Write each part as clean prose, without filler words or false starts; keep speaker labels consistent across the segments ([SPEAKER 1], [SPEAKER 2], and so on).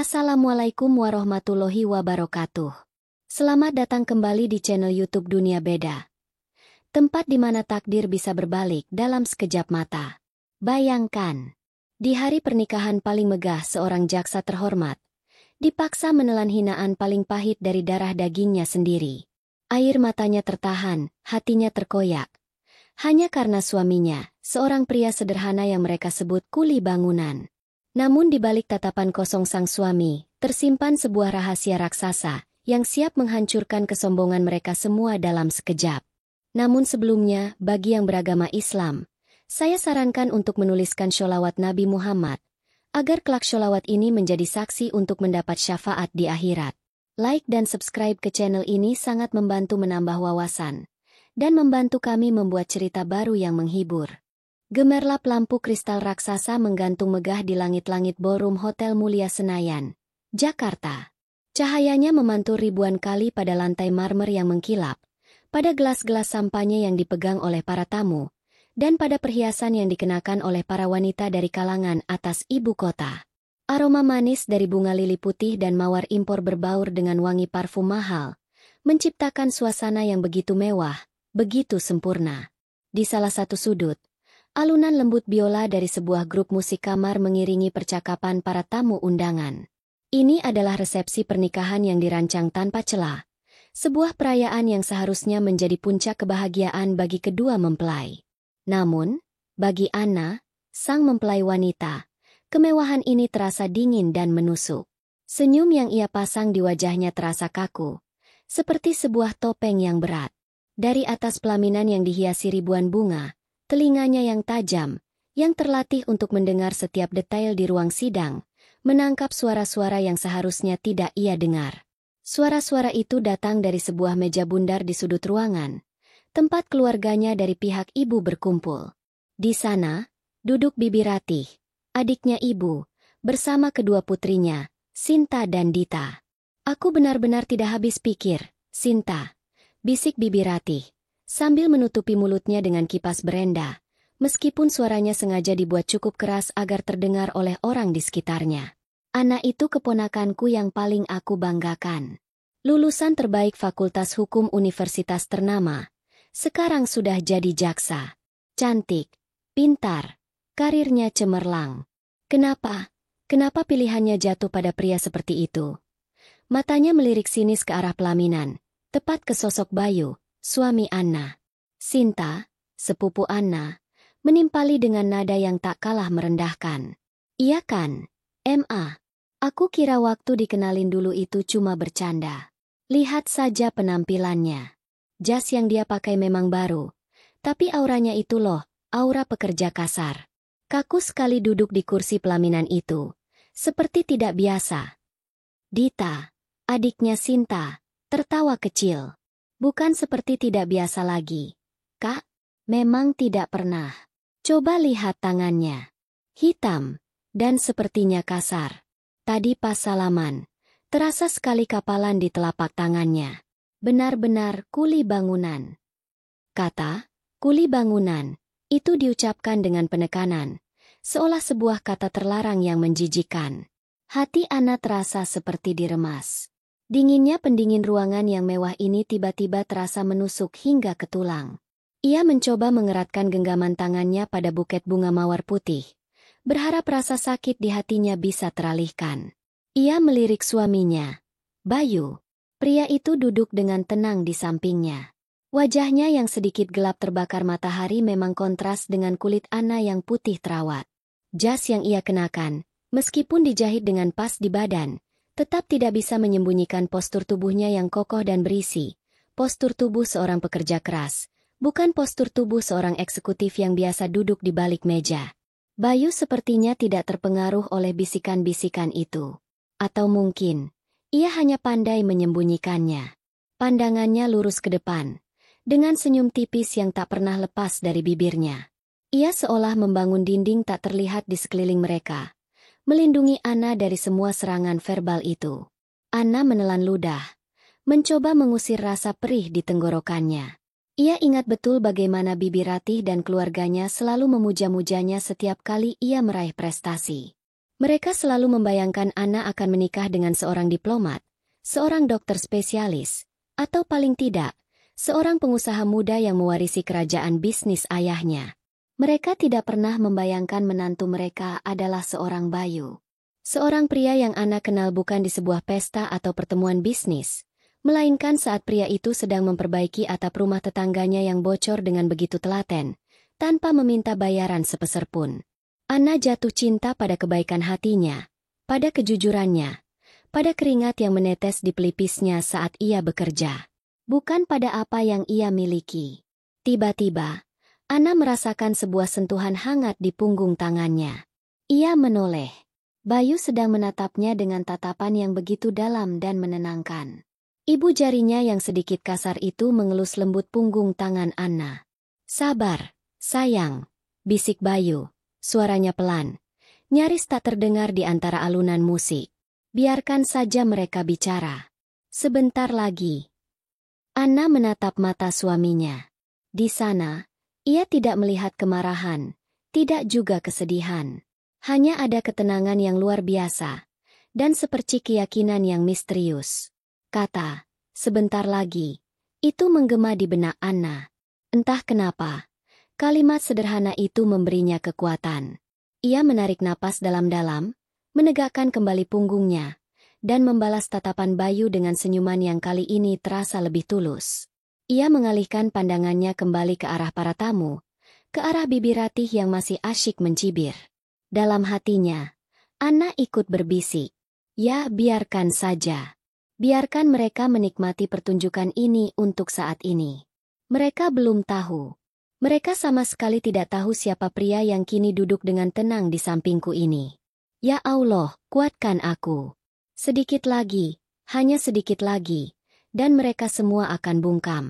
[SPEAKER 1] Assalamualaikum warahmatullahi wabarakatuh. Selamat datang kembali di channel YouTube Dunia Beda. Tempat di mana takdir bisa berbalik dalam sekejap mata. Bayangkan, di hari pernikahan paling megah seorang jaksa terhormat, dipaksa menelan hinaan paling pahit dari darah dagingnya sendiri. Air matanya tertahan, hatinya terkoyak. Hanya karena suaminya, seorang pria sederhana yang mereka sebut kuli bangunan. Namun di balik tatapan kosong sang suami, tersimpan sebuah rahasia raksasa yang siap menghancurkan kesombongan mereka semua dalam sekejap. Namun sebelumnya, bagi yang beragama Islam, saya sarankan untuk menuliskan sholawat Nabi Muhammad, agar kelak sholawat ini menjadi saksi untuk mendapat syafaat di akhirat. Like dan subscribe ke channel ini sangat membantu menambah wawasan, dan membantu kami membuat cerita baru yang menghibur. Gemerlap lampu kristal raksasa menggantung megah di langit-langit ballroom Hotel Mulia Senayan, Jakarta. Cahayanya memantul ribuan kali pada lantai marmer yang mengkilap, pada gelas-gelas sampanye yang dipegang oleh para tamu, dan pada perhiasan yang dikenakan oleh para wanita dari kalangan atas ibu kota. Aroma manis dari bunga lili putih dan mawar impor berbaur dengan wangi parfum mahal, menciptakan suasana yang begitu mewah, begitu sempurna. Di salah satu sudut, alunan lembut biola dari sebuah grup musik kamar mengiringi percakapan para tamu undangan. Ini adalah resepsi pernikahan yang dirancang tanpa celah. Sebuah perayaan yang seharusnya menjadi puncak kebahagiaan bagi kedua mempelai. Namun, bagi Anna, sang mempelai wanita, kemewahan ini terasa dingin dan menusuk. Senyum yang ia pasang di wajahnya terasa kaku, seperti sebuah topeng yang berat. Dari atas pelaminan yang dihiasi ribuan bunga, telinganya yang tajam, yang terlatih untuk mendengar setiap detail di ruang sidang, menangkap suara-suara yang seharusnya tidak ia dengar. Suara-suara itu datang dari sebuah meja bundar di sudut ruangan, tempat keluarganya dari pihak ibu berkumpul. Di sana, duduk Bibi Ratih, adiknya ibu, bersama kedua putrinya, Sinta dan Dita. "Aku benar-benar tidak habis pikir, Sinta," bisik Bibi Ratih, sambil menutupi mulutnya dengan kipas berenda, meskipun suaranya sengaja dibuat cukup keras agar terdengar oleh orang di sekitarnya. "Anak itu keponakanku yang paling aku banggakan. Lulusan terbaik Fakultas Hukum Universitas ternama, sekarang sudah jadi jaksa. Cantik, pintar, karirnya cemerlang. Kenapa pilihannya jatuh pada pria seperti itu?" Matanya melirik sinis ke arah pelaminan, tepat ke sosok Bayu, suami Anna. Sinta, sepupu Anna, menimpali dengan nada yang tak kalah merendahkan. "Iya kan, Ma? Aku kira waktu dikenalin dulu itu cuma bercanda. Lihat saja penampilannya. Jas yang dia pakai memang baru, tapi auranya itu loh, aura pekerja kasar." Kaku sekali duduk di kursi pelaminan itu, seperti tidak biasa. Dita, adiknya Sinta, tertawa kecil. "Bukan seperti tidak biasa lagi, Kak. Memang tidak pernah. Coba lihat tangannya. Hitam, dan sepertinya kasar. Tadi pas salaman, terasa sekali kapalan di telapak tangannya. Benar-benar kuli bangunan." Kata kuli bangunan itu diucapkan dengan penekanan, seolah sebuah kata terlarang yang menjijikkan. Hati Anna terasa seperti diremas. Dinginnya pendingin ruangan yang mewah ini tiba-tiba terasa menusuk hingga ke tulang. Ia mencoba mengeratkan genggaman tangannya pada buket bunga mawar putih, berharap rasa sakit di hatinya bisa teralihkan. Ia melirik suaminya, Bayu. Pria itu duduk dengan tenang di sampingnya. Wajahnya yang sedikit gelap terbakar matahari memang kontras dengan kulit Anna yang putih terawat. Jas yang ia kenakan, meskipun dijahit dengan pas di badan, tetap tidak bisa menyembunyikan postur tubuhnya yang kokoh dan berisi. Postur tubuh seorang pekerja keras, bukan postur tubuh seorang eksekutif yang biasa duduk di balik meja. Bayu sepertinya tidak terpengaruh oleh bisikan-bisikan itu. Atau mungkin, ia hanya pandai menyembunyikannya. Pandangannya lurus ke depan, dengan senyum tipis yang tak pernah lepas dari bibirnya. Ia seolah membangun dinding tak terlihat di sekeliling mereka, melindungi Anna dari semua serangan verbal itu. Anna menelan ludah, mencoba mengusir rasa perih di tenggorokannya. Ia ingat betul bagaimana Bibi Ratih dan keluarganya selalu memuja-mujanya setiap kali ia meraih prestasi. Mereka selalu membayangkan Anna akan menikah dengan seorang diplomat, seorang dokter spesialis, atau paling tidak, seorang pengusaha muda yang mewarisi kerajaan bisnis ayahnya. Mereka tidak pernah membayangkan menantu mereka adalah seorang Bayu. Seorang pria yang Anna kenal bukan di sebuah pesta atau pertemuan bisnis, melainkan saat pria itu sedang memperbaiki atap rumah tetangganya yang bocor dengan begitu telaten, tanpa meminta bayaran sepeser pun. Anna jatuh cinta pada kebaikan hatinya, pada kejujurannya, pada keringat yang menetes di pelipisnya saat ia bekerja, bukan pada apa yang ia miliki. Tiba-tiba, Anna merasakan sebuah sentuhan hangat di punggung tangannya. Ia menoleh. Bayu sedang menatapnya dengan tatapan yang begitu dalam dan menenangkan. Ibu jarinya yang sedikit kasar itu mengelus lembut punggung tangan Anna. "Sabar, sayang," bisik Bayu. Suaranya pelan, nyaris tak terdengar di antara alunan musik. "Biarkan saja mereka bicara. Sebentar lagi." Anna menatap mata suaminya. Di sana, ia tidak melihat kemarahan, tidak juga kesedihan. Hanya ada ketenangan yang luar biasa, dan sepercik keyakinan yang misterius. Kata, "sebentar lagi," itu menggema di benak Anna. Entah kenapa, kalimat sederhana itu memberinya kekuatan. Ia menarik napas dalam-dalam, menegakkan kembali punggungnya, dan membalas tatapan Bayu dengan senyuman yang kali ini terasa lebih tulus. Ia mengalihkan pandangannya kembali ke arah para tamu, ke arah Bibi Ratih yang masih asyik mencibir. Dalam hatinya, Anna ikut berbisik, "Ya, biarkan saja. Biarkan mereka menikmati pertunjukan ini untuk saat ini. Mereka belum tahu. Mereka sama sekali tidak tahu siapa pria yang kini duduk dengan tenang di sampingku ini. Ya Allah, kuatkan aku. Sedikit lagi, hanya sedikit lagi, dan mereka semua akan bungkam."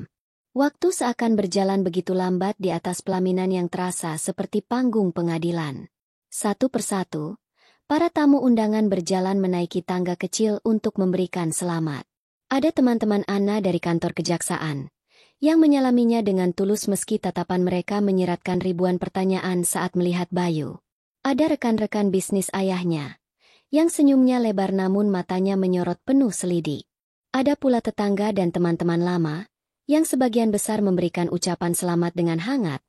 [SPEAKER 1] Waktu seakan berjalan begitu lambat di atas pelaminan yang terasa seperti panggung pengadilan. Satu persatu, para tamu undangan berjalan menaiki tangga kecil untuk memberikan selamat. Ada teman-teman Anna dari kantor kejaksaan, yang menyalaminya dengan tulus meski tatapan mereka menyiratkan ribuan pertanyaan saat melihat Bayu. Ada rekan-rekan bisnis ayahnya, yang senyumnya lebar namun matanya menyorot penuh selidik. Ada pula tetangga dan teman-teman lama, yang sebagian besar memberikan ucapan selamat dengan hangat,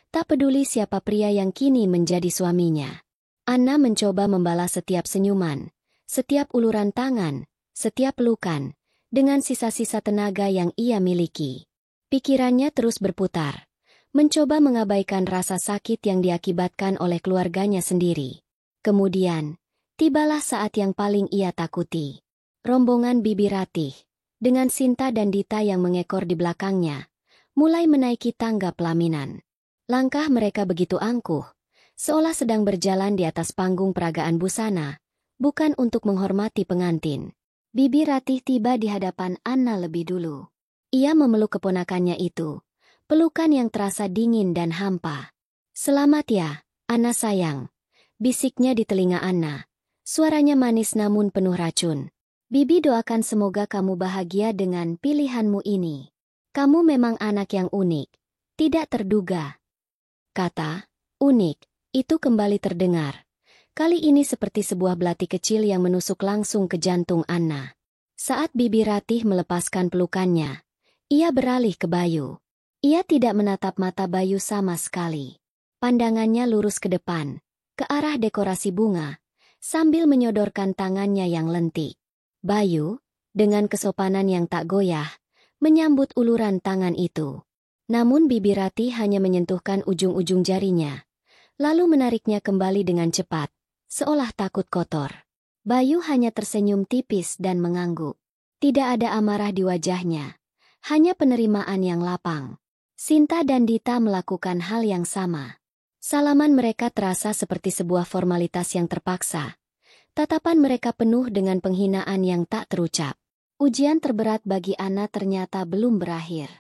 [SPEAKER 1] tak peduli siapa pria yang kini menjadi suaminya. Anna mencoba membalas setiap senyuman, setiap uluran tangan, setiap pelukan, dengan sisa-sisa tenaga yang ia miliki. Pikirannya terus berputar, mencoba mengabaikan rasa sakit yang diakibatkan oleh keluarganya sendiri. Kemudian, tibalah saat yang paling ia takuti. Rombongan Bibi Ratih, dengan Sinta dan Dita yang mengekor di belakangnya, mulai menaiki tangga pelaminan. Langkah mereka begitu angkuh, seolah sedang berjalan di atas panggung peragaan busana, bukan untuk menghormati pengantin. Bibi Ratih tiba di hadapan Anna lebih dulu. Ia memeluk keponakannya itu, pelukan yang terasa dingin dan hampa. "Selamat ya, Anna sayang," bisiknya di telinga Anna. Suaranya manis namun penuh racun. "Bibi doakan semoga kamu bahagia dengan pilihanmu ini. Kamu memang anak yang unik, tidak terduga." Kata "unik" itu kembali terdengar. Kali ini seperti sebuah belati kecil yang menusuk langsung ke jantung Anna. Saat Bibi Ratih melepaskan pelukannya, ia beralih ke Bayu. Ia tidak menatap mata Bayu sama sekali. Pandangannya lurus ke depan, ke arah dekorasi bunga, sambil menyodorkan tangannya yang lentik. Bayu, dengan kesopanan yang tak goyah, menyambut uluran tangan itu. Namun Bibi Ratih hanya menyentuhkan ujung-ujung jarinya, lalu menariknya kembali dengan cepat, seolah takut kotor. Bayu hanya tersenyum tipis dan mengangguk. Tidak ada amarah di wajahnya, hanya penerimaan yang lapang. Sinta dan Dita melakukan hal yang sama. Salaman mereka terasa seperti sebuah formalitas yang terpaksa. Tatapan mereka penuh dengan penghinaan yang tak terucap. Ujian terberat bagi Anna ternyata belum berakhir.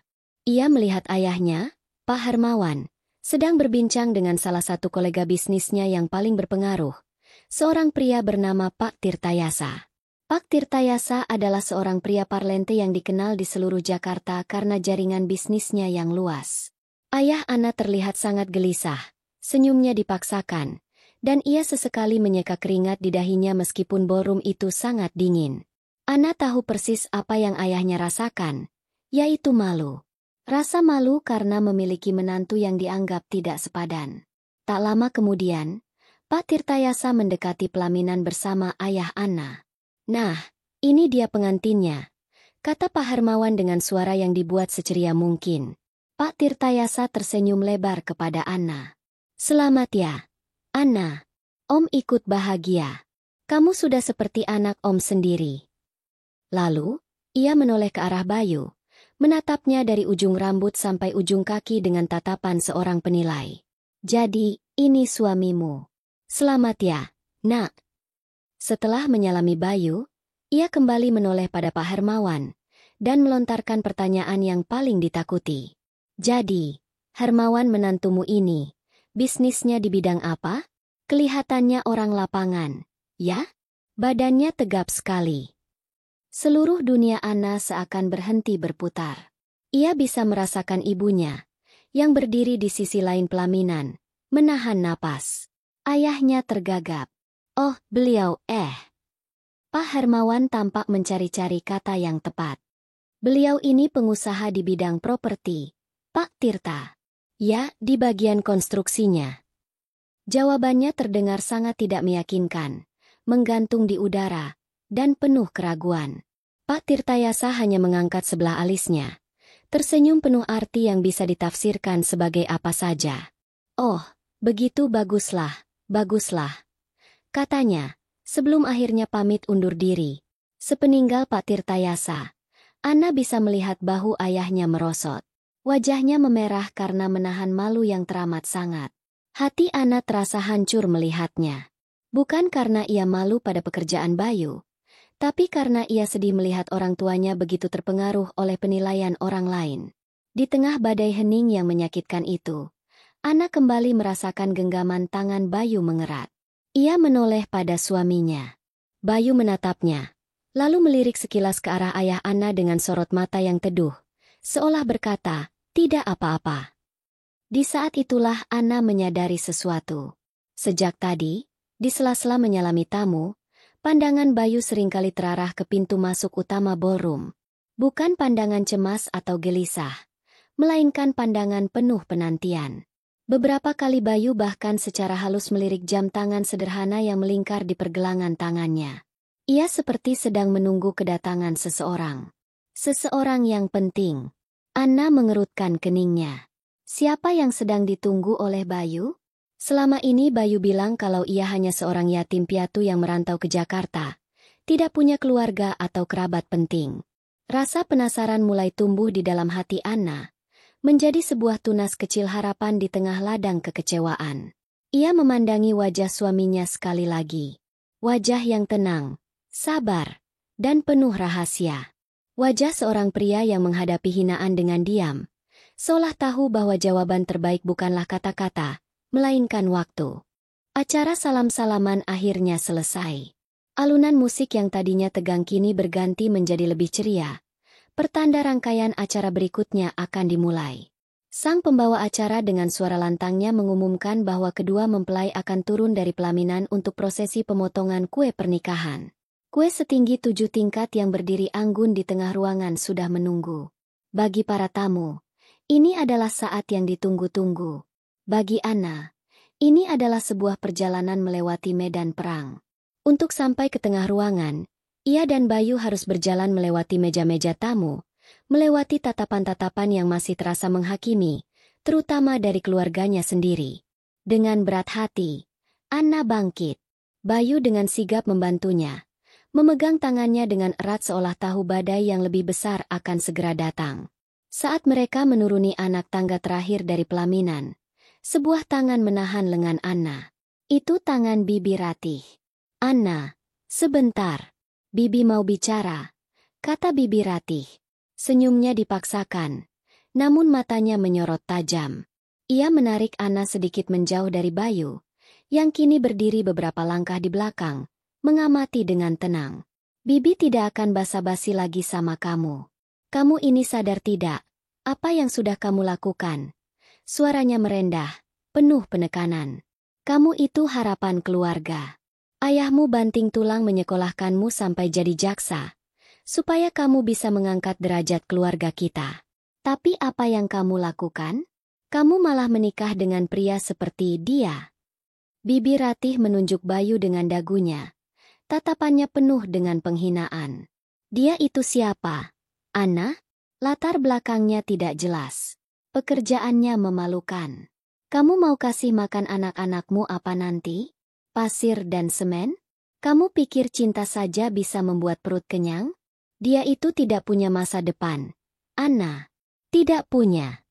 [SPEAKER 1] Ia melihat ayahnya, Pak Hermawan, sedang berbincang dengan salah satu kolega bisnisnya yang paling berpengaruh, seorang pria bernama Pak Tirtayasa. Pak Tirtayasa adalah seorang pria parlente yang dikenal di seluruh Jakarta karena jaringan bisnisnya yang luas. Ayah Anna terlihat sangat gelisah, senyumnya dipaksakan, dan ia sesekali menyeka keringat di dahinya meskipun ballroom itu sangat dingin. Anna tahu persis apa yang ayahnya rasakan, yaitu malu. Rasa malu karena memiliki menantu yang dianggap tidak sepadan. Tak lama kemudian, Pak Tirtayasa mendekati pelaminan bersama ayah Anna. "Nah, ini dia pengantinnya," kata Pak Hermawan dengan suara yang dibuat seceria mungkin. Pak Tirtayasa tersenyum lebar kepada Anna. "Selamat ya, Anna. Om ikut bahagia. Kamu sudah seperti anak Om sendiri." Lalu, ia menoleh ke arah Bayu, menatapnya dari ujung rambut sampai ujung kaki dengan tatapan seorang penilai. "Jadi, ini suamimu. Selamat ya, Nak." Setelah menyalami Bayu, ia kembali menoleh pada Pak Hermawan dan melontarkan pertanyaan yang paling ditakuti. "Jadi, Hermawan menantumu ini, bisnisnya di bidang apa? Kelihatannya orang lapangan, ya?" Badannya tegap sekali. Seluruh dunia Anna seakan berhenti berputar. Ia bisa merasakan ibunya, yang berdiri di sisi lain pelaminan, menahan napas. Ayahnya tergagap. "Oh, beliau, Pak Hermawan tampak mencari-cari kata yang tepat. "Beliau ini pengusaha di bidang properti, Pak Tirta." "Ya, di bagian konstruksinya." Jawabannya terdengar sangat tidak meyakinkan, menggantung di udara, dan penuh keraguan. Pak Tirtayasa hanya mengangkat sebelah alisnya, tersenyum penuh arti yang bisa ditafsirkan sebagai apa saja. "Oh, begitu baguslah, baguslah," katanya, sebelum akhirnya pamit undur diri. Sepeninggal Pak Tirtayasa, Anna bisa melihat bahu ayahnya merosot. Wajahnya memerah karena menahan malu yang teramat sangat. Hati Anna terasa hancur melihatnya. Bukan karena ia malu pada pekerjaan Bayu, tapi karena ia sedih melihat orang tuanya begitu terpengaruh oleh penilaian orang lain. Di tengah badai hening yang menyakitkan itu, Anna kembali merasakan genggaman tangan Bayu mengerat. Ia menoleh pada suaminya. Bayu menatapnya, lalu melirik sekilas ke arah ayah Anna dengan sorot mata yang teduh, seolah berkata, "Tidak apa-apa." Di saat itulah Anna menyadari sesuatu. Sejak tadi, di sela-sela menyalami tamu, pandangan Bayu seringkali terarah ke pintu masuk utama ballroom. Bukan pandangan cemas atau gelisah, melainkan pandangan penuh penantian. Beberapa kali Bayu bahkan secara halus melirik jam tangan sederhana yang melingkar di pergelangan tangannya. Ia seperti sedang menunggu kedatangan seseorang. Seseorang yang penting. Anna mengerutkan keningnya. Siapa yang sedang ditunggu oleh Bayu? Selama ini Bayu bilang kalau ia hanya seorang yatim piatu yang merantau ke Jakarta, tidak punya keluarga atau kerabat penting. Rasa penasaran mulai tumbuh di dalam hati Anna, menjadi sebuah tunas kecil harapan di tengah ladang kekecewaan. Ia memandangi wajah suaminya sekali lagi. Wajah yang tenang, sabar, dan penuh rahasia. Wajah seorang pria yang menghadapi hinaan dengan diam, seolah tahu bahwa jawaban terbaik bukanlah kata-kata, melainkan waktu. Acara salam-salaman akhirnya selesai. Alunan musik yang tadinya tegang kini berganti menjadi lebih ceria. Pertanda rangkaian acara berikutnya akan dimulai. Sang pembawa acara dengan suara lantangnya mengumumkan bahwa kedua mempelai akan turun dari pelaminan untuk prosesi pemotongan kue pernikahan. Kue setinggi 7 tingkat yang berdiri anggun di tengah ruangan sudah menunggu. Bagi para tamu, ini adalah saat yang ditunggu-tunggu. Bagi Anna, ini adalah sebuah perjalanan melewati medan perang. Untuk sampai ke tengah ruangan, ia dan Bayu harus berjalan melewati meja-meja tamu, melewati tatapan-tatapan yang masih terasa menghakimi, terutama dari keluarganya sendiri. Dengan berat hati, Anna bangkit. Bayu dengan sigap membantunya, memegang tangannya dengan erat seolah tahu badai yang lebih besar akan segera datang. Saat mereka menuruni anak tangga terakhir dari pelaminan, sebuah tangan menahan lengan Anna. Itu tangan Bibi Ratih. "Anna, sebentar. Bibi mau bicara," kata Bibi Ratih. Senyumnya dipaksakan, namun matanya menyorot tajam. Ia menarik Anna sedikit menjauh dari Bayu, yang kini berdiri beberapa langkah di belakang, mengamati dengan tenang. "Bibi tidak akan basa-basi lagi sama kamu. Kamu ini sadar tidak, apa yang sudah kamu lakukan?" Suaranya merendah, penuh penekanan. Kamu itu harapan keluarga. Ayahmu banting tulang menyekolahkanmu sampai jadi jaksa, supaya kamu bisa mengangkat derajat keluarga kita. Tapi apa yang kamu lakukan? Kamu malah menikah dengan pria seperti dia. Bibi Ratih menunjuk Bayu dengan dagunya. Tatapannya penuh dengan penghinaan. Dia itu siapa? Ana? Latar belakangnya tidak jelas. Pekerjaannya memalukan. Kamu mau kasih makan anak-anakmu apa nanti? Pasir dan semen? Kamu pikir cinta saja bisa membuat perut kenyang? Dia itu tidak punya masa depan. Ana. Tidak punya.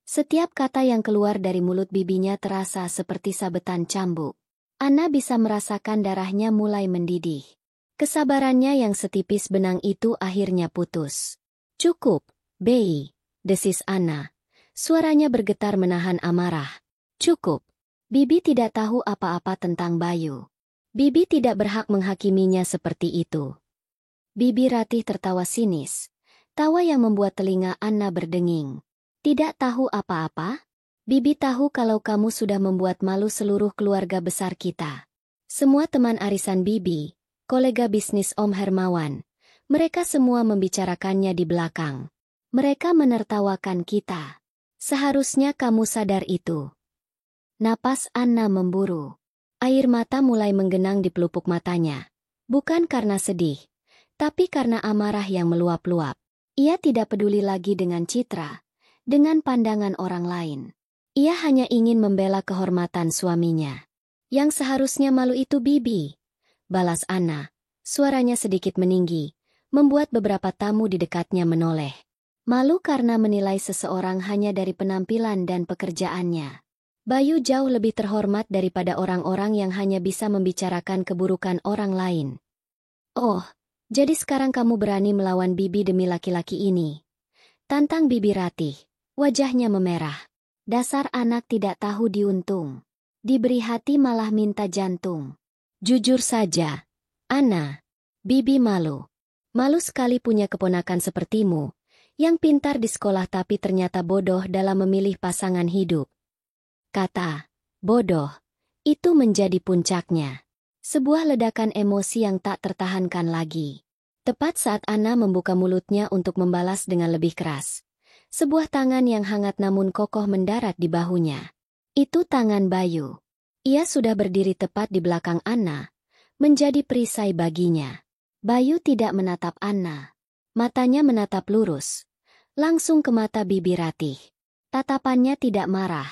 [SPEAKER 1] Setiap kata yang keluar dari mulut bibinya terasa seperti sabetan cambuk. Ana bisa merasakan darahnya mulai mendidih. Kesabarannya yang setipis benang itu akhirnya putus. Cukup, Bei, desis Ana. Suaranya bergetar menahan amarah. Cukup. Bibi tidak tahu apa-apa tentang Bayu. Bibi tidak berhak menghakiminya seperti itu. Bibi Ratih tertawa sinis. Tawa yang membuat telinga Ana berdenging. Tidak tahu apa-apa? Bibi tahu kalau kamu sudah membuat malu seluruh keluarga besar kita. Semua teman arisan Bibi, kolega bisnis Om Hermawan, mereka semua membicarakannya di belakang. Mereka menertawakan kita. Seharusnya kamu sadar itu. Napas Ana memburu. Air mata mulai menggenang di pelupuk matanya. Bukan karena sedih, tapi karena amarah yang meluap-luap. Ia tidak peduli lagi dengan citra, dengan pandangan orang lain. Ia hanya ingin membela kehormatan suaminya. Yang seharusnya malu itu Bibi. Balas Ana. Suaranya sedikit meninggi, membuat beberapa tamu di dekatnya menoleh. Malu karena menilai seseorang hanya dari penampilan dan pekerjaannya. Bayu jauh lebih terhormat daripada orang-orang yang hanya bisa membicarakan keburukan orang lain. Oh, jadi sekarang kamu berani melawan Bibi demi laki-laki ini? Tantang Bibi Ratih. Wajahnya memerah. Dasar anak tidak tahu diuntung. Diberi hati malah minta jantung. Jujur saja, Ana. Bibi malu. Malu sekali punya keponakan sepertimu, yang pintar di sekolah tapi ternyata bodoh dalam memilih pasangan hidup. Kata, bodoh, itu menjadi puncaknya. Sebuah ledakan emosi yang tak tertahankan lagi. Tepat saat Ana membuka mulutnya untuk membalas dengan lebih keras. Sebuah tangan yang hangat namun kokoh mendarat di bahunya. Itu tangan Bayu. Ia sudah berdiri tepat di belakang Ana, menjadi perisai baginya. Bayu tidak menatap Ana. Matanya menatap lurus, langsung ke mata Bibi Ratih. Tatapannya tidak marah,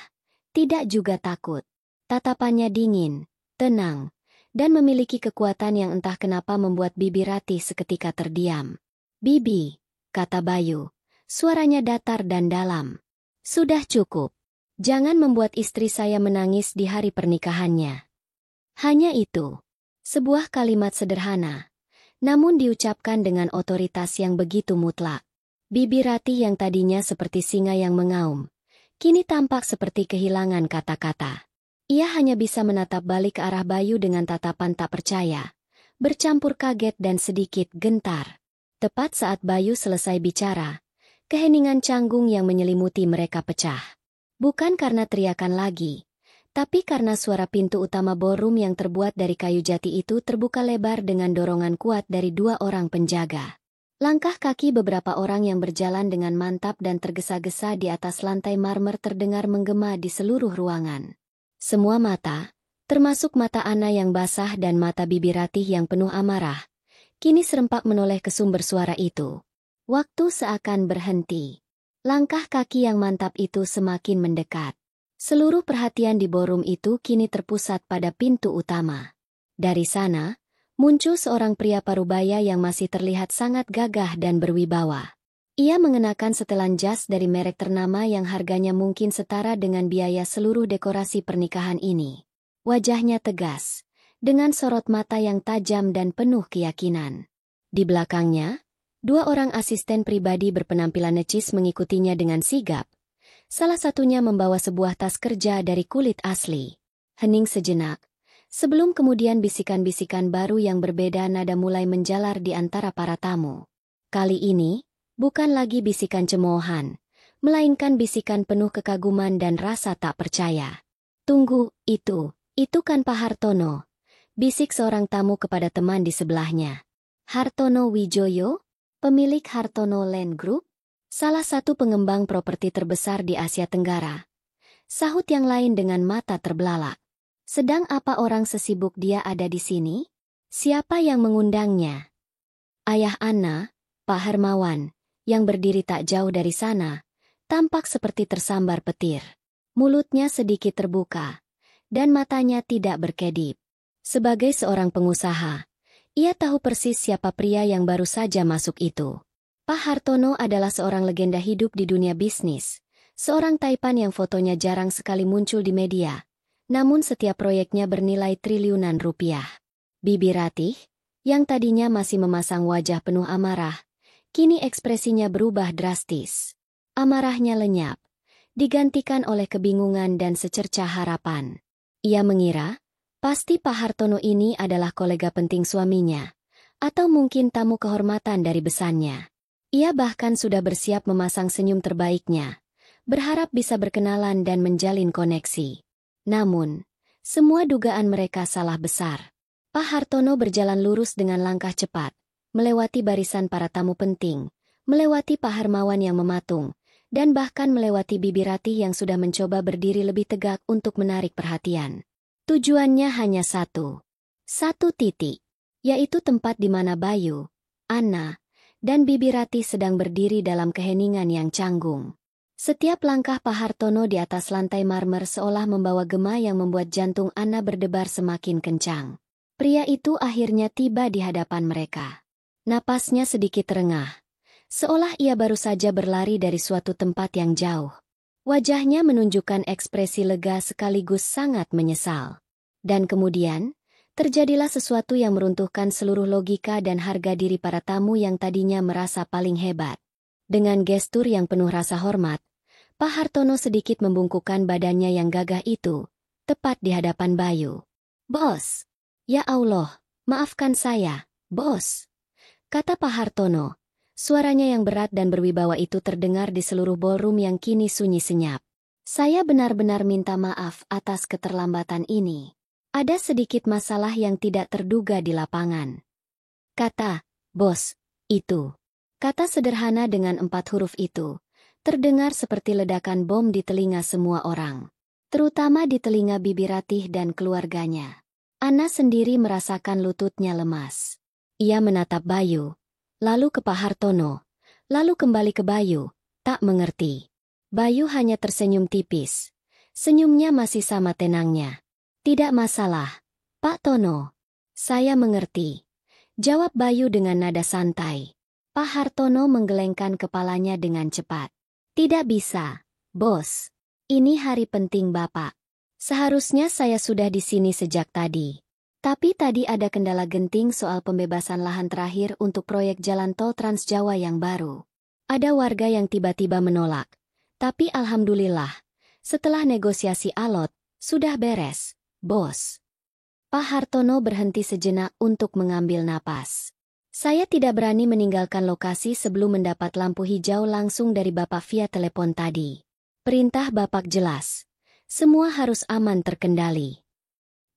[SPEAKER 1] tidak juga takut. Tatapannya dingin, tenang, dan memiliki kekuatan yang entah kenapa membuat Bibi Ratih seketika terdiam. Bibi, kata Bayu, suaranya datar dan dalam. Sudah cukup. Jangan membuat istri saya menangis di hari pernikahannya. Hanya itu. Sebuah kalimat sederhana, namun diucapkan dengan otoritas yang begitu mutlak. Bibi Ratih yang tadinya seperti singa yang mengaum, kini tampak seperti kehilangan kata-kata. Ia hanya bisa menatap balik ke arah Bayu dengan tatapan tak percaya, bercampur kaget dan sedikit gentar. Tepat saat Bayu selesai bicara, keheningan canggung yang menyelimuti mereka pecah. Bukan karena teriakan lagi, tapi karena suara pintu utama ballroom yang terbuat dari kayu jati itu terbuka lebar dengan dorongan kuat dari dua orang penjaga. Langkah kaki beberapa orang yang berjalan dengan mantap dan tergesa-gesa di atas lantai marmer terdengar menggema di seluruh ruangan. Semua mata, termasuk mata Ana yang basah dan mata Bibi Ratih yang penuh amarah, kini serempak menoleh ke sumber suara itu. Waktu seakan berhenti. Langkah kaki yang mantap itu semakin mendekat. Seluruh perhatian di ballroom itu kini terpusat pada pintu utama. Dari sana, muncul seorang pria parubaya yang masih terlihat sangat gagah dan berwibawa. Ia mengenakan setelan jas dari merek ternama yang harganya mungkin setara dengan biaya seluruh dekorasi pernikahan ini. Wajahnya tegas, dengan sorot mata yang tajam dan penuh keyakinan. Di belakangnya, dua orang asisten pribadi berpenampilan necis mengikutinya dengan sigap. Salah satunya membawa sebuah tas kerja dari kulit asli. Hening sejenak, sebelum kemudian bisikan-bisikan baru yang berbeda nada mulai menjalar di antara para tamu. Kali ini, bukan lagi bisikan cemoohan, melainkan bisikan penuh kekaguman dan rasa tak percaya. Tunggu, itu, Itu kan Pak Hartono, bisik seorang tamu kepada teman di sebelahnya. Hartono Wijoyo, pemilik Hartono Land Group, salah satu pengembang properti terbesar di Asia Tenggara. Sahut yang lain dengan mata terbelalak. Sedang apa orang sesibuk dia ada di sini? Siapa yang mengundangnya? Ayah Anna, Pak Hermawan, yang berdiri tak jauh dari sana, tampak seperti tersambar petir. Mulutnya sedikit terbuka, dan matanya tidak berkedip. Sebagai seorang pengusaha, ia tahu persis siapa pria yang baru saja masuk itu. Pak Hartono adalah seorang legenda hidup di dunia bisnis, seorang taipan yang fotonya jarang sekali muncul di media, namun setiap proyeknya bernilai triliunan rupiah. Bibi Ratih, yang tadinya masih memasang wajah penuh amarah, kini ekspresinya berubah drastis. Amarahnya lenyap, digantikan oleh kebingungan dan secercah harapan. Ia mengira, pasti Pak Hartono ini adalah kolega penting suaminya, atau mungkin tamu kehormatan dari besannya. Ia bahkan sudah bersiap memasang senyum terbaiknya, berharap bisa berkenalan dan menjalin koneksi. Namun, semua dugaan mereka salah besar. Pak Hartono berjalan lurus dengan langkah cepat, melewati barisan para tamu penting, melewati Pak Hermawan yang mematung, dan bahkan melewati Bibi Ratih yang sudah mencoba berdiri lebih tegak untuk menarik perhatian. Tujuannya hanya satu titik, yaitu tempat di mana Bayu, Anna, dan Bibi Ratih sedang berdiri dalam keheningan yang canggung. Setiap langkah Pak Hartono di atas lantai marmer seolah membawa gema yang membuat jantung Anna berdebar semakin kencang. Pria itu akhirnya tiba di hadapan mereka. Napasnya sedikit terengah, seolah ia baru saja berlari dari suatu tempat yang jauh. Wajahnya menunjukkan ekspresi lega sekaligus sangat menyesal. Dan kemudian, terjadilah sesuatu yang meruntuhkan seluruh logika dan harga diri para tamu yang tadinya merasa paling hebat. Dengan gestur yang penuh rasa hormat, Pak Hartono sedikit membungkukkan badannya yang gagah itu, tepat di hadapan Bayu. "Bos! Ya Allah, maafkan saya, bos," kata Pak Hartono. Suaranya yang berat dan berwibawa itu terdengar di seluruh ballroom yang kini sunyi senyap. "Saya benar-benar minta maaf atas keterlambatan ini. Ada sedikit masalah yang tidak terduga di lapangan." Kata, "bos," itu. Kata sederhana dengan 4 huruf itu, terdengar seperti ledakan bom di telinga semua orang. Terutama di telinga Bibi Ratih dan keluarganya. Anna sendiri merasakan lututnya lemas. Ia menatap Bayu, lalu ke Pak Hartono, lalu kembali ke Bayu, tak mengerti. Bayu hanya tersenyum tipis. Senyumnya masih sama tenangnya. "Tidak masalah, Pak Tono. Saya mengerti," jawab Bayu dengan nada santai. Pak Hartono menggelengkan kepalanya dengan cepat. "Tidak bisa, bos. Ini hari penting Bapak. Seharusnya saya sudah di sini sejak tadi. Tapi tadi ada kendala genting soal pembebasan lahan terakhir untuk proyek jalan tol Trans Jawa yang baru. Ada warga yang tiba-tiba menolak. Tapi alhamdulillah, setelah negosiasi alot, sudah beres, bos." Pak Hartono berhenti sejenak untuk mengambil napas. "Saya tidak berani meninggalkan lokasi sebelum mendapat lampu hijau langsung dari Bapak via telepon tadi. Perintah Bapak jelas. Semua harus aman terkendali.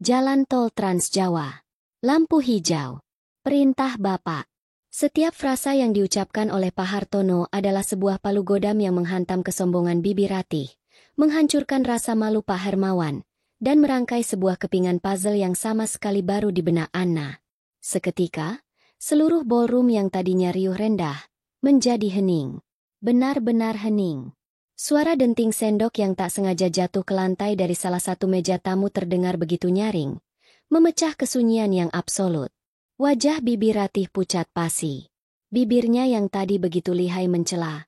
[SPEAKER 1] Jalan tol Trans Jawa. Lampu hijau. Perintah Bapak." Setiap frasa yang diucapkan oleh Pak Hartono adalah sebuah palu godam yang menghantam kesombongan Bibi Ratih, menghancurkan rasa malu Pak Hermawan, dan merangkai sebuah kepingan puzzle yang sama sekali baru di benak Anna. Seketika, seluruh ballroom yang tadinya riuh rendah, menjadi hening. Benar-benar hening. Suara denting sendok yang tak sengaja jatuh ke lantai dari salah satu meja tamu terdengar begitu nyaring, memecah kesunyian yang absolut. Wajah Bibi Ratih pucat pasi. Bibirnya yang tadi begitu lihai mencela,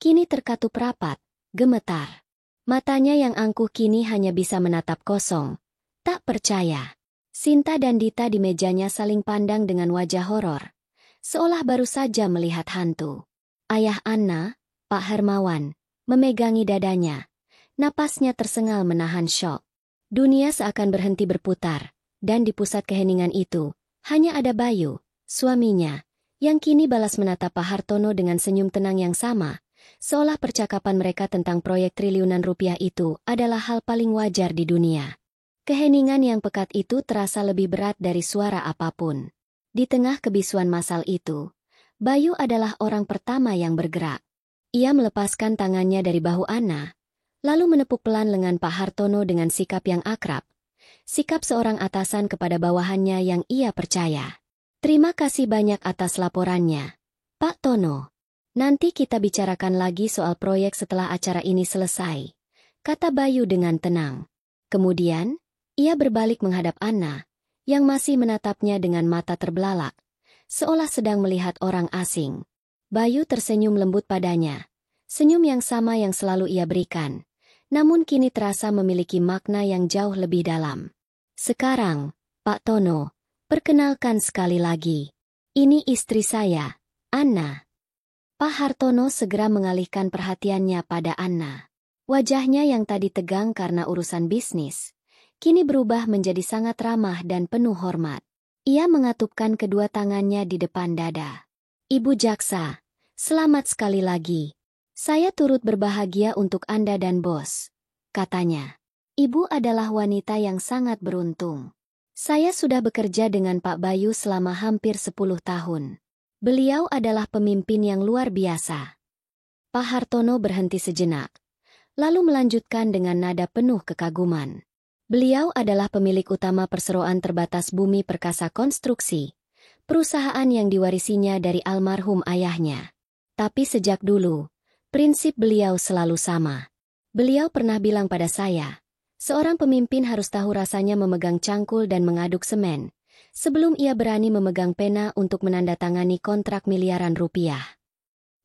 [SPEAKER 1] kini terkatup rapat, gemetar. Matanya yang angkuh kini hanya bisa menatap kosong. Tak percaya. Sinta dan Dita di mejanya saling pandang dengan wajah horor, seolah baru saja melihat hantu. Ayah Anna, Pak Hermawan, memegangi dadanya. Napasnya tersengal menahan syok. Dunia seakan berhenti berputar, dan di pusat keheningan itu, hanya ada Bayu, suaminya, yang kini balas menatap Pak Hartono dengan senyum tenang yang sama, seolah percakapan mereka tentang proyek triliunan rupiah itu adalah hal paling wajar di dunia. Keheningan yang pekat itu terasa lebih berat dari suara apapun. Di tengah kebisuan massal itu, Bayu adalah orang pertama yang bergerak. Ia melepaskan tangannya dari bahu Anna, lalu menepuk pelan lengan Pak Hartono dengan sikap yang akrab. Sikap seorang atasan kepada bawahannya yang ia percaya. Terima kasih banyak atas laporannya, Pak Tono. Nanti kita bicarakan lagi soal proyek setelah acara ini selesai, kata Bayu dengan tenang. Kemudian, ia berbalik menghadap Anna, yang masih menatapnya dengan mata terbelalak, seolah sedang melihat orang asing. Bayu tersenyum lembut padanya, senyum yang sama yang selalu ia berikan, namun kini terasa memiliki makna yang jauh lebih dalam. Sekarang, Pak Tono, perkenalkan sekali lagi. Ini istri saya, Anna. Pak Hartono segera mengalihkan perhatiannya pada Anna. Wajahnya yang tadi tegang karena urusan bisnis, kini berubah menjadi sangat ramah dan penuh hormat. Ia mengatupkan kedua tangannya di depan dada. Ibu Jaksa, selamat sekali lagi. Saya turut berbahagia untuk Anda dan bos, katanya. Ibu adalah wanita yang sangat beruntung. Saya sudah bekerja dengan Pak Bayu selama hampir 10 tahun. Beliau adalah pemimpin yang luar biasa. Pak Hartono berhenti sejenak, lalu melanjutkan dengan nada penuh kekaguman. Beliau adalah pemilik utama Perseroan Terbatas Bumi Perkasa Konstruksi, perusahaan yang diwarisinya dari almarhum ayahnya. Tapi sejak dulu, prinsip beliau selalu sama. Beliau pernah bilang pada saya, seorang pemimpin harus tahu rasanya memegang cangkul dan mengaduk semen, sebelum ia berani memegang pena untuk menandatangani kontrak miliaran rupiah.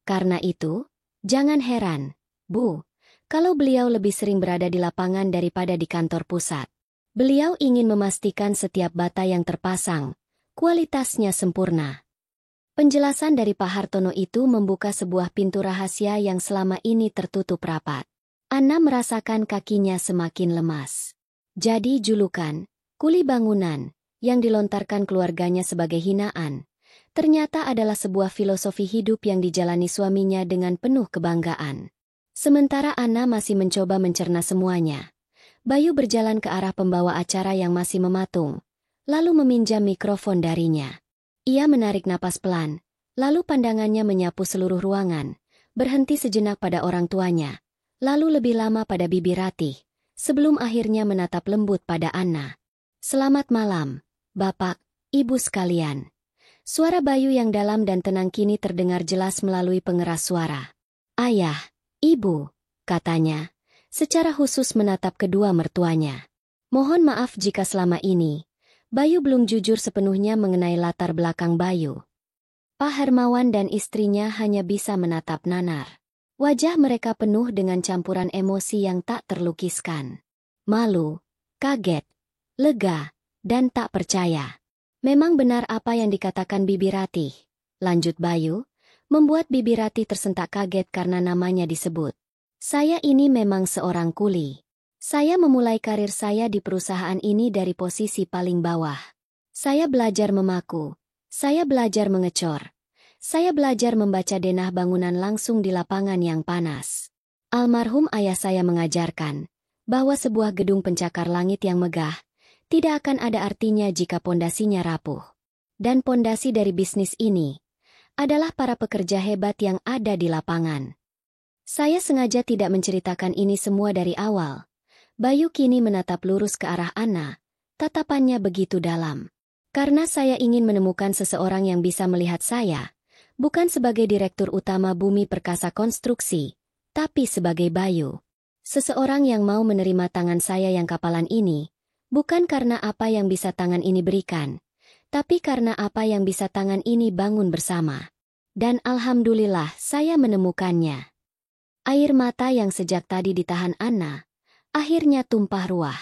[SPEAKER 1] Karena itu, jangan heran, Bu, kalau beliau lebih sering berada di lapangan daripada di kantor pusat. Beliau ingin memastikan setiap bata yang terpasang, kualitasnya sempurna. Penjelasan dari Pak Hartono itu membuka sebuah pintu rahasia yang selama ini tertutup rapat. Anna merasakan kakinya semakin lemas. Jadi julukan, kuli bangunan, yang dilontarkan keluarganya sebagai hinaan, ternyata adalah sebuah filosofi hidup yang dijalani suaminya dengan penuh kebanggaan. Sementara Anna masih mencoba mencerna semuanya, Bayu berjalan ke arah pembawa acara yang masih mematung, lalu meminjam mikrofon darinya. Ia menarik napas pelan, lalu pandangannya menyapu seluruh ruangan, berhenti sejenak pada orang tuanya, lalu lebih lama pada Bibi Ratih, sebelum akhirnya menatap lembut pada Anna. Selamat malam, Bapak, Ibu sekalian. Suara Bayu yang dalam dan tenang kini terdengar jelas melalui pengeras suara. Ayah, Ibu, katanya, secara khusus menatap kedua mertuanya. Mohon maaf jika selama ini, Bayu belum jujur sepenuhnya mengenai latar belakang Bayu. Pak Hermawan dan istrinya hanya bisa menatap nanar. Wajah mereka penuh dengan campuran emosi yang tak terlukiskan. Malu, kaget, lega, dan tak percaya. Memang benar apa yang dikatakan Bibi Ratih, lanjut Bayu, membuat Bibi Ratih tersentak kaget karena namanya disebut. Saya ini memang seorang kuli. Saya memulai karir saya di perusahaan ini dari posisi paling bawah. Saya belajar memaku, saya belajar mengecor, saya belajar membaca denah bangunan langsung di lapangan yang panas. Almarhum ayah saya mengajarkan bahwa sebuah gedung pencakar langit yang megah tidak akan ada artinya jika pondasinya rapuh. Dan pondasi dari bisnis ini adalah para pekerja hebat yang ada di lapangan. Saya sengaja tidak menceritakan ini semua dari awal. Bayu kini menatap lurus ke arah Anna, tatapannya begitu dalam. Karena saya ingin menemukan seseorang yang bisa melihat saya, bukan sebagai direktur utama Bumi Perkasa Konstruksi, tapi sebagai Bayu. Seseorang yang mau menerima tangan saya yang kapalan ini, bukan karena apa yang bisa tangan ini berikan, tapi karena apa yang bisa tangan ini bangun bersama. Dan alhamdulillah saya menemukannya. Air mata yang sejak tadi ditahan Anna, akhirnya tumpah ruah.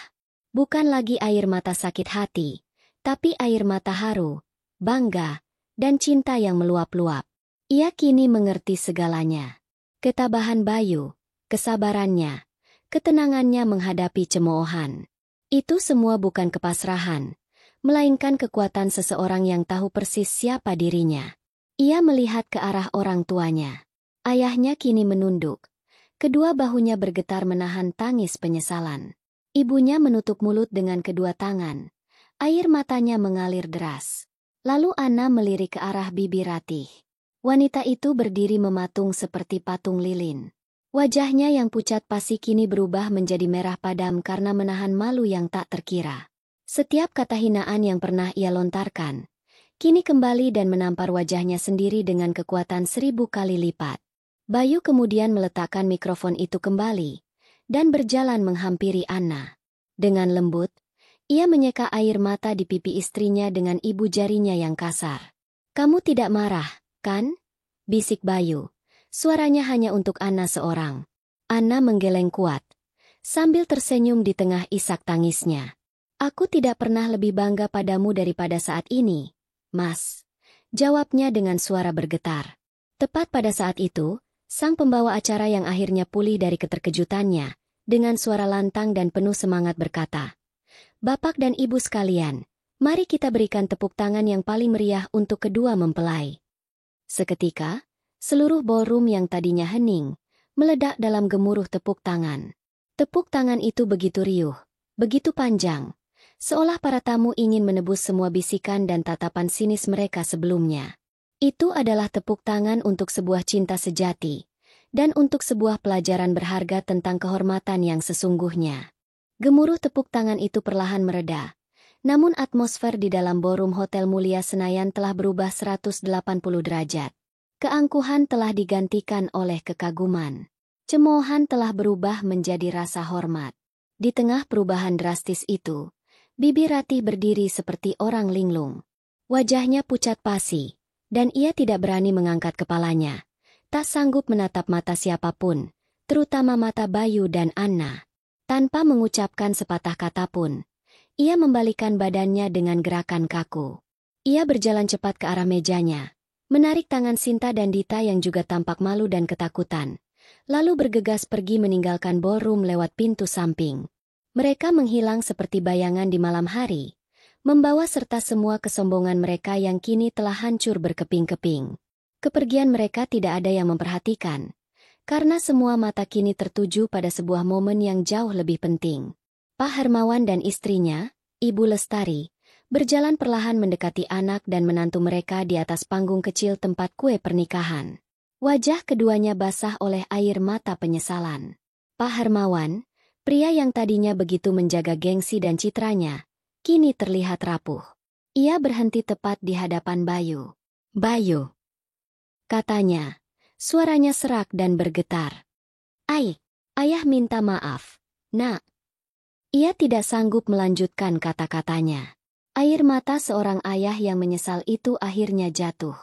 [SPEAKER 1] Bukan lagi air mata sakit hati, tapi air mata haru, bangga, dan cinta yang meluap-luap. Ia kini mengerti segalanya. Ketabahan Bayu, kesabarannya, ketenangannya menghadapi cemoohan. Itu semua bukan kepasrahan, melainkan kekuatan seseorang yang tahu persis siapa dirinya. Ia melihat ke arah orang tuanya. Ayahnya kini menunduk. Kedua bahunya bergetar menahan tangis penyesalan. Ibunya menutup mulut dengan kedua tangan. Air matanya mengalir deras. Lalu Anna melirik ke arah bibi Ratih. Wanita itu berdiri mematung seperti patung lilin. Wajahnya yang pucat pasi kini berubah menjadi merah padam karena menahan malu yang tak terkira. Setiap kata hinaan yang pernah ia lontarkan, kini kembali dan menampar wajahnya sendiri dengan kekuatan 1000 kali lipat. Bayu kemudian meletakkan mikrofon itu kembali dan berjalan menghampiri Anna. Dengan lembut, ia menyeka air mata di pipi istrinya dengan ibu jarinya yang kasar. "Kamu tidak marah, kan?" bisik Bayu. Suaranya hanya untuk Anna seorang. Anna menggeleng kuat, sambil tersenyum di tengah isak tangisnya. "Aku tidak pernah lebih bangga padamu daripada saat ini, Mas," jawabnya dengan suara bergetar. Tepat pada saat itu, sang pembawa acara yang akhirnya pulih dari keterkejutannya, dengan suara lantang dan penuh semangat berkata, "Bapak dan Ibu sekalian, mari kita berikan tepuk tangan yang paling meriah untuk kedua mempelai." Seketika, seluruh ballroom yang tadinya hening, meledak dalam gemuruh tepuk tangan. Tepuk tangan itu begitu riuh, begitu panjang, seolah para tamu ingin menebus semua bisikan dan tatapan sinis mereka sebelumnya. Itu adalah tepuk tangan untuk sebuah cinta sejati, dan untuk sebuah pelajaran berharga tentang kehormatan yang sesungguhnya. Gemuruh tepuk tangan itu perlahan mereda, namun atmosfer di dalam ballroom Hotel Mulia Senayan telah berubah 180 derajat. Keangkuhan telah digantikan oleh kekaguman. Cemoohan telah berubah menjadi rasa hormat. Di tengah perubahan drastis itu, bibi Ratih berdiri seperti orang linglung. Wajahnya pucat pasi, dan ia tidak berani mengangkat kepalanya. Tak sanggup menatap mata siapapun, terutama mata Bayu dan Anna. Tanpa mengucapkan sepatah kata pun, ia membalikan badannya dengan gerakan kaku. Ia berjalan cepat ke arah mejanya, menarik tangan Sinta dan Dita yang juga tampak malu dan ketakutan, lalu bergegas pergi meninggalkan ballroom lewat pintu samping. Mereka menghilang seperti bayangan di malam hari, membawa serta semua kesombongan mereka yang kini telah hancur berkeping-keping. Kepergian mereka tidak ada yang memperhatikan, karena semua mata kini tertuju pada sebuah momen yang jauh lebih penting. Pak Hermawan dan istrinya, Ibu Lestari, berjalan perlahan mendekati anak dan menantu mereka di atas panggung kecil tempat kue pernikahan. Wajah keduanya basah oleh air mata penyesalan. Pak Hermawan, pria yang tadinya begitu menjaga gengsi dan citranya, kini terlihat rapuh. Ia berhenti tepat di hadapan Bayu. "Bayu," katanya, suaranya serak dan bergetar. Ayah minta maaf, Nak." Ia tidak sanggup melanjutkan kata-katanya. Air mata seorang ayah yang menyesal itu akhirnya jatuh.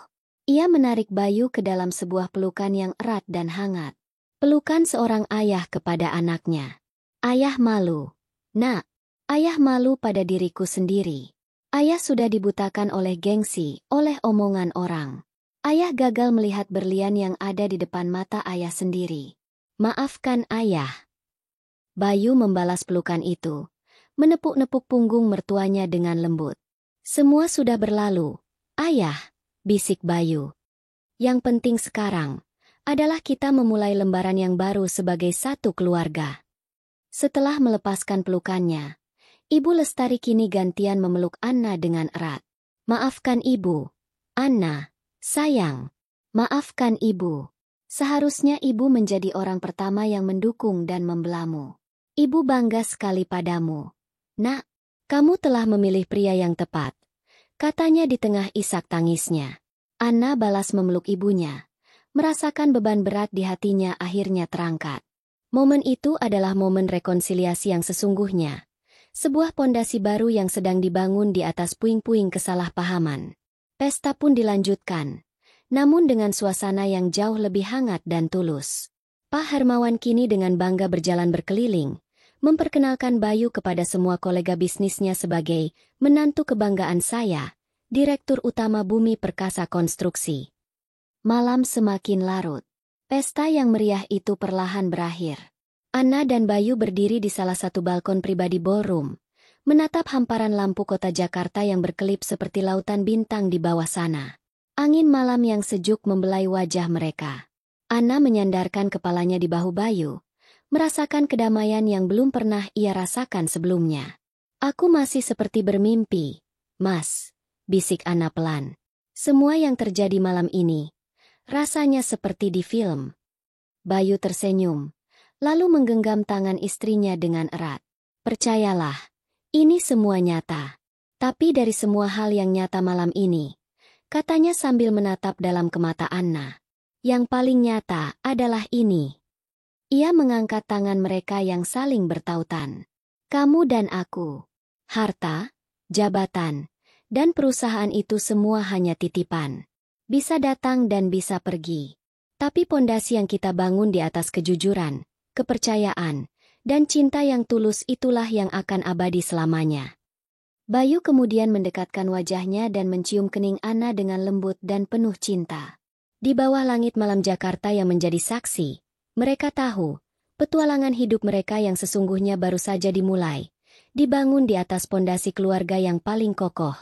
[SPEAKER 1] Ia menarik Bayu ke dalam sebuah pelukan yang erat dan hangat. Pelukan seorang ayah kepada anaknya. "Ayah malu, Nak. Ayah malu pada diriku sendiri. Ayah sudah dibutakan oleh gengsi, oleh omongan orang. Ayah gagal melihat berlian yang ada di depan mata ayah sendiri. Maafkan ayah." Bayu membalas pelukan itu, menepuk-nepuk punggung mertuanya dengan lembut. "Semua sudah berlalu, ayah," bisik Bayu. "Yang penting sekarang adalah kita memulai lembaran yang baru sebagai satu keluarga." Setelah melepaskan pelukannya, Ibu Lestari kini gantian memeluk Anna dengan erat. "Maafkan Ibu, Anna, sayang. Maafkan Ibu. Seharusnya Ibu menjadi orang pertama yang mendukung dan membelamu. Ibu bangga sekali padamu. Nak, kamu telah memilih pria yang tepat," katanya di tengah isak tangisnya. Anna balas memeluk ibunya, merasakan beban berat di hatinya akhirnya terangkat. Momen itu adalah momen rekonsiliasi yang sesungguhnya. Sebuah pondasi baru yang sedang dibangun di atas puing-puing kesalahpahaman. Pesta pun dilanjutkan, namun dengan suasana yang jauh lebih hangat dan tulus. Pak Hermawan kini dengan bangga berjalan berkeliling, memperkenalkan Bayu kepada semua kolega bisnisnya sebagai menantu kebanggaan saya, Direktur Utama Bumi Perkasa Konstruksi. Malam semakin larut. Pesta yang meriah itu perlahan berakhir. Anna dan Bayu berdiri di salah satu balkon pribadi ballroom, menatap hamparan lampu kota Jakarta yang berkelip seperti lautan bintang di bawah sana. Angin malam yang sejuk membelai wajah mereka. Anna menyandarkan kepalanya di bahu Bayu, merasakan kedamaian yang belum pernah ia rasakan sebelumnya. Aku masih seperti bermimpi, Mas, bisik Ana pelan. Semua yang terjadi malam ini, rasanya seperti di film. Bayu tersenyum, lalu menggenggam tangan istrinya dengan erat. Percayalah, ini semua nyata. Tapi dari semua hal yang nyata malam ini, katanya sambil menatap dalam kemata Anna, yang paling nyata adalah ini. Ia mengangkat tangan mereka yang saling bertautan. Kamu dan aku. Harta, jabatan, dan perusahaan itu semua hanya titipan. Bisa datang dan bisa pergi. Tapi pondasi yang kita bangun di atas kejujuran, kepercayaan, dan cinta yang tulus itulah yang akan abadi selamanya. Bayu kemudian mendekatkan wajahnya dan mencium kening Ana dengan lembut dan penuh cinta. Di bawah langit malam Jakarta yang menjadi saksi, mereka tahu, petualangan hidup mereka yang sesungguhnya baru saja dimulai, dibangun di atas pondasi keluarga yang paling kokoh.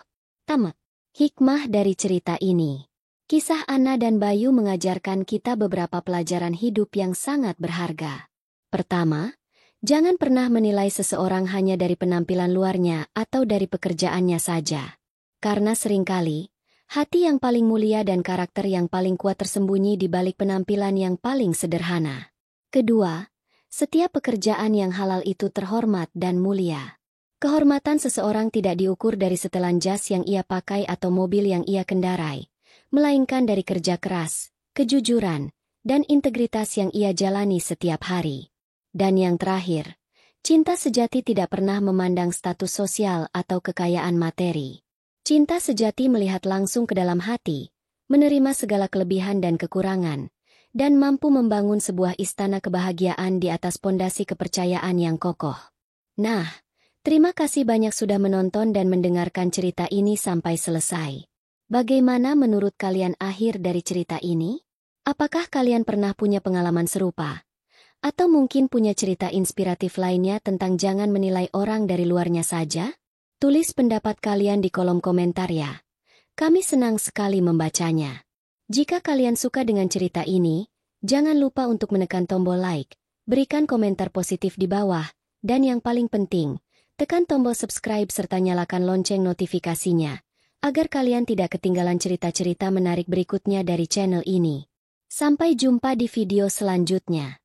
[SPEAKER 1] Tamat. Hikmah dari cerita ini. Kisah Ana dan Bayu mengajarkan kita beberapa pelajaran hidup yang sangat berharga. Pertama, jangan pernah menilai seseorang hanya dari penampilan luarnya atau dari pekerjaannya saja. Karena seringkali, hati yang paling mulia dan karakter yang paling kuat tersembunyi di balik penampilan yang paling sederhana. Kedua, setiap pekerjaan yang halal itu terhormat dan mulia. Kehormatan seseorang tidak diukur dari setelan jas yang ia pakai atau mobil yang ia kendarai, melainkan dari kerja keras, kejujuran, dan integritas yang ia jalani setiap hari. Dan yang terakhir, cinta sejati tidak pernah memandang status sosial atau kekayaan materi. Cinta sejati melihat langsung ke dalam hati, menerima segala kelebihan dan kekurangan, dan mampu membangun sebuah istana kebahagiaan di atas pondasi kepercayaan yang kokoh. Nah, terima kasih banyak sudah menonton dan mendengarkan cerita ini sampai selesai. Bagaimana menurut kalian akhir dari cerita ini? Apakah kalian pernah punya pengalaman serupa? Atau mungkin punya cerita inspiratif lainnya tentang jangan menilai orang dari luarnya saja? Tulis pendapat kalian di kolom komentar ya. Kami senang sekali membacanya. Jika kalian suka dengan cerita ini, jangan lupa untuk menekan tombol like, berikan komentar positif di bawah, dan yang paling penting, tekan tombol subscribe serta nyalakan lonceng notifikasinya, agar kalian tidak ketinggalan cerita-cerita menarik berikutnya dari channel ini. Sampai jumpa di video selanjutnya.